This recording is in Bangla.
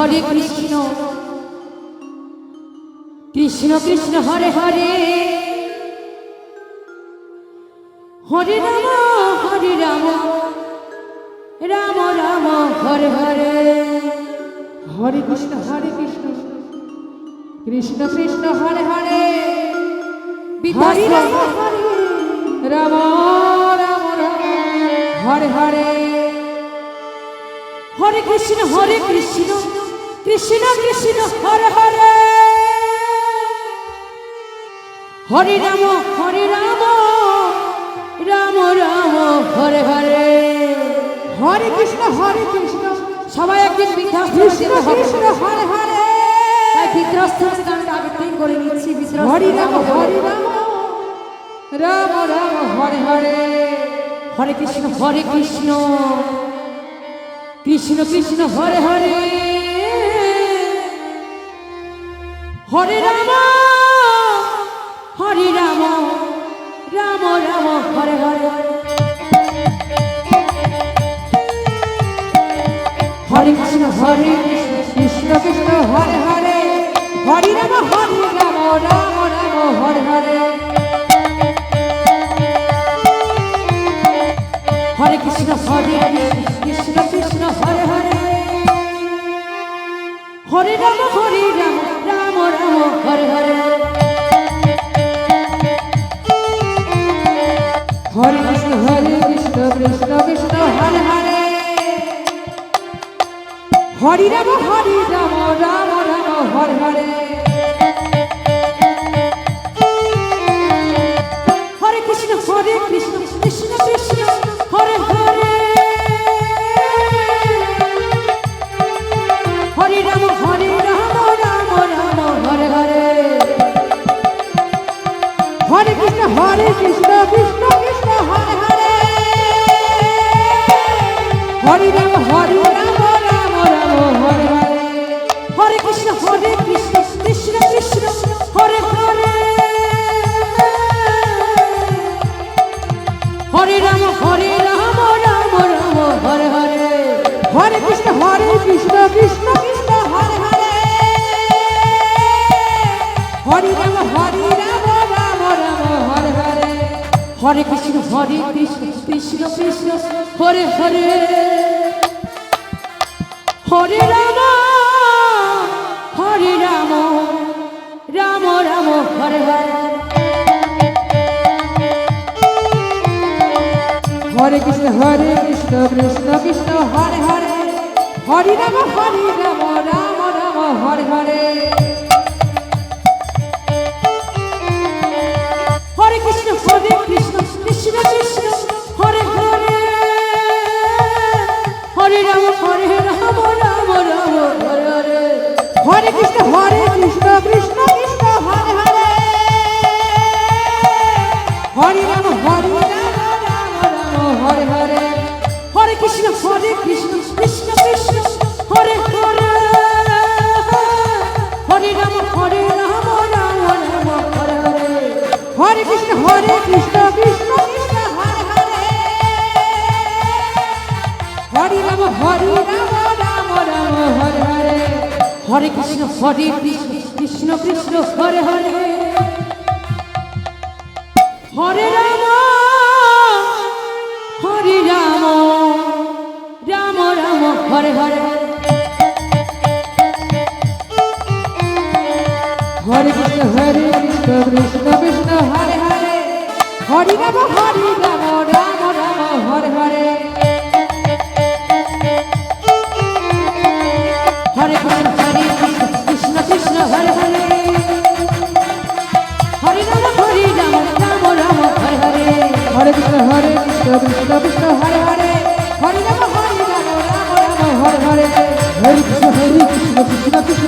হরে কৃষ্ণ কৃষ্ণ কৃষ্ণ হরে হরে হরে রাম রাম রাম হরে হরে হরে কৃষ্ণ কৃষ্ণ কৃষ্ণ হরে হরে হরে রাম রাম রাম হরে হরে হরে কৃষ্ণ কৃষ্ণ কৃষ্ণ হরে হরে হরে রাম রাম রাম হরে হরে হরে কৃষ্ণ সবাই একদিন কৃষ্ণ হরে হরে তাই বিদ্রস্ত গানটা আবৃত্তি করে নিচ্ছি হরে রাম রাম রাম হরে হরে হরে কৃষ্ণ কৃষ্ণ কৃষ্ণ হরে হরে হরে রাম রাম রাম হরে হরে হরে কৃষ্ণ কৃষ্ণ কৃষ্ণ হরে হরে হরে রাম রাম রাম হরে হরে হরে কৃষ্ণ কৃষ্ণ কৃষ্ণ হরে হরে হরে রাম রাম রাম হরে হরে হরে কৃষ্ণ কৃষ্ণ কৃষ্ণ হরে হরে হরে রাম রাম রাম হরে হরে হরে কৃষ্ণ কৃষ্ণ কৃষ্ণ হরে হরে হরে রাম রাম রাম হরে হরে হরে কৃষ্ণ কৃষ্ণ কৃষ্ণ হরে হরে হরে রাম রাম রাম হরে হরে হরে কৃষ্ণ কৃষ্ণ কৃষ্ণ হরে হরে হরে রাম রাম রাম হরে হরে হরে কৃষ্ণ কৃষ্ণ কৃষ্ণ হরে হরে হরে রাম রাম রাম হরে হরে হরে কৃষ্ণ কৃষ্ণ কৃষ্ণ হরে হরে হরে রাম রাম রাম হরে হরে হরে কৃষ্ণ কৃষ্ণ কৃষ্ণ হরে হরে হরে রাম রাম রাম হরে হরে হরে কৃষ্ণ কৃষ্ণ কৃষ্ণ হরে হরে হরে রাম রাম রাম হরে হরে হরে কৃষ্ণ কৃষ্ণ কৃষ্ণ হরে হরে হরে রাম হরে হরে হরে কৃষ্ণ কৃষ্ণ কৃষ্ণ হরে হরে হরে রাম রাম রাম হরে হরে হরে কৃষ্ণ কৃষ্ণ কৃষ্ণ হরে হরে হরে রাম রাম রাম হরে হরে হরে কৃষ্ণ কৃষ্ণ কৃষ্ণ হরে হরে হরে রাম রাম রাম হরে হরে হরে কৃষ্ণ কৃষ্ণ কৃষ্ণ হরে হরে হরে রাম রাম রাম হরে হরে হরে কৃষ্ণ কৃষ্ণ হরে হরে হরে রাম রাম রাম হরে হরে হরে কৃষ্ণ কৃষ্ণ কৃষ্ণ হরে হরে হরে রাম রাম রাম হরে হরে হরে কৃষ্ণ কৃষ্ণ কৃষ্ণ